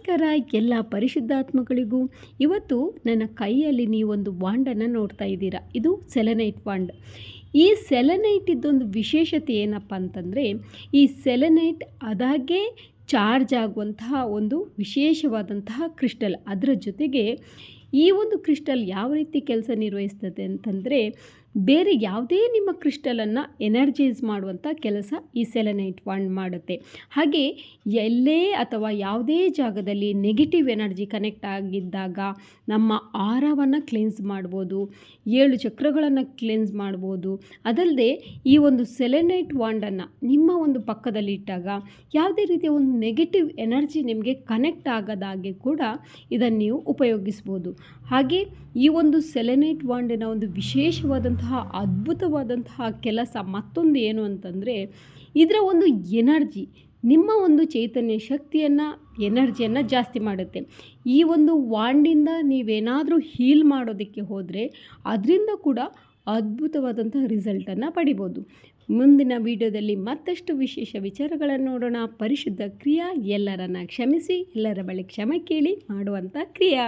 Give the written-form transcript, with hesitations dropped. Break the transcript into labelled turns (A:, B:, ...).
A: ನಮಸ್ಕಾರ ಎಲ್ಲ ಪರಿಶುದ್ಧಾತ್ಮಗಳಿಗೂ. ಇವತ್ತು ನನ್ನ ಕೈಯಲ್ಲಿ ನೀವೊಂದು ವಾಂಡನ್ನು ನೋಡ್ತಾ ಇದ್ದೀರಾ. ಇದು ಸೆಲೆನೈಟ್ ವಾಂಡ್. ಈ ಸೆಲೆನೈಟ್ ಇದ್ದೊಂದು ವಿಶೇಷತೆ ಏನಪ್ಪ ಅಂತಂದರೆ, ಈ ಸೆಲೆನೈಟ್ ಅದಾಗೆ ಚಾರ್ಜ್ ಆಗುವಂತಹ ಒಂದು ವಿಶೇಷವಾದಂತಹ ಕ್ರಿಸ್ಟಲ್. ಅದರ ಜೊತೆಗೆ ಈ ಒಂದು ಕ್ರಿಸ್ಟಲ್ ಯಾವ ರೀತಿ ಕೆಲಸ ನಿರ್ವಹಿಸ್ತದೆ ಅಂತಂದರೆ, ಬೇರೆ ಯಾವುದೇ ನಿಮ್ಮ ಕ್ರಿಸ್ಟಲನ್ನು ಎನರ್ಜೈಸ್ ಮಾಡುವಂಥ ಕೆಲಸ ಈ ಸೆಲೆನೈಟ್ ವಾಂಡ್ ಮಾಡುತ್ತೆ. ಹಾಗೆ ಎಲ್ಲೇ ಅಥವಾ ಯಾವುದೇ ಜಾಗದಲ್ಲಿ ನೆಗೆಟಿವ್ ಎನರ್ಜಿ ಕನೆಕ್ಟ್ ಆಗಿದ್ದಾಗ ನಮ್ಮ ಆರವನ್ನು ಕ್ಲೆನ್ಸ್ ಮಾಡ್ಬೋದು, 7 ಚಕ್ರಗಳನ್ನು ಕ್ಲೆನ್ಸ್ ಮಾಡ್ಬೋದು. ಅದಲ್ಲದೆ ಈ ಒಂದು ಸೆಲೆನೈಟ್ ವಾಂಡನ್ನು ನಿಮ್ಮ ಒಂದು ಪಕ್ಕದಲ್ಲಿ ಇಟ್ಟಾಗ ಯಾವುದೇ ರೀತಿಯ ಒಂದು ನೆಗೆಟಿವ್ ಎನರ್ಜಿ ನಿಮಗೆ ಕನೆಕ್ಟ್ ಆಗದಾಗೆ ಕೂಡ ಇದನ್ನು ನೀವು ಉಪಯೋಗಿಸ್ಬೋದು. ಹಾಗೆ ಈ ಒಂದು ಸೆಲೆನೈಟ್ ವಾಂಡಿನ ಒಂದು ವಿಶೇಷವಾದಂತಹ ಅದ್ಭುತವಾದಂತಹ ಕೆಲಸ ಮತ್ತೊಂದು ಏನು ಅಂತಂದರೆ, ಇದರ ಒಂದು ಎನರ್ಜಿ ನಿಮ್ಮ ಒಂದು ಚೈತನ್ಯ ಶಕ್ತಿಯನ್ನು, ಎನರ್ಜಿಯನ್ನು ಜಾಸ್ತಿ ಮಾಡುತ್ತೆ. ಈ ಒಂದು ವಾಂಡಿಂದ ನೀವೇನಾದರೂ ಹೀಲ್ ಮಾಡೋದಕ್ಕೆ ಹೋದರೆ ಅದರಿಂದ ಕೂಡ ಅದ್ಭುತವಾದಂತಹ ರಿಸಲ್ಟನ್ನು ಪಡಿಬೋದು. ಮುಂದಿನ ವಿಡಿಯೋದಲ್ಲಿ ಮತ್ತಷ್ಟು ವಿಶೇಷ ವಿಚಾರಗಳನ್ನು ನೋಡೋಣ. ಪರಿಶುದ್ಧ ಕ್ರಿಯಾ ಎಲ್ಲರನ್ನ ಕ್ಷಮಿಸಿ, ಎಲ್ಲರ ಬಳಿ ಕ್ಷಮೆ ಕೇಳಿ ಮಾಡುವಂಥ ಕ್ರಿಯಾ.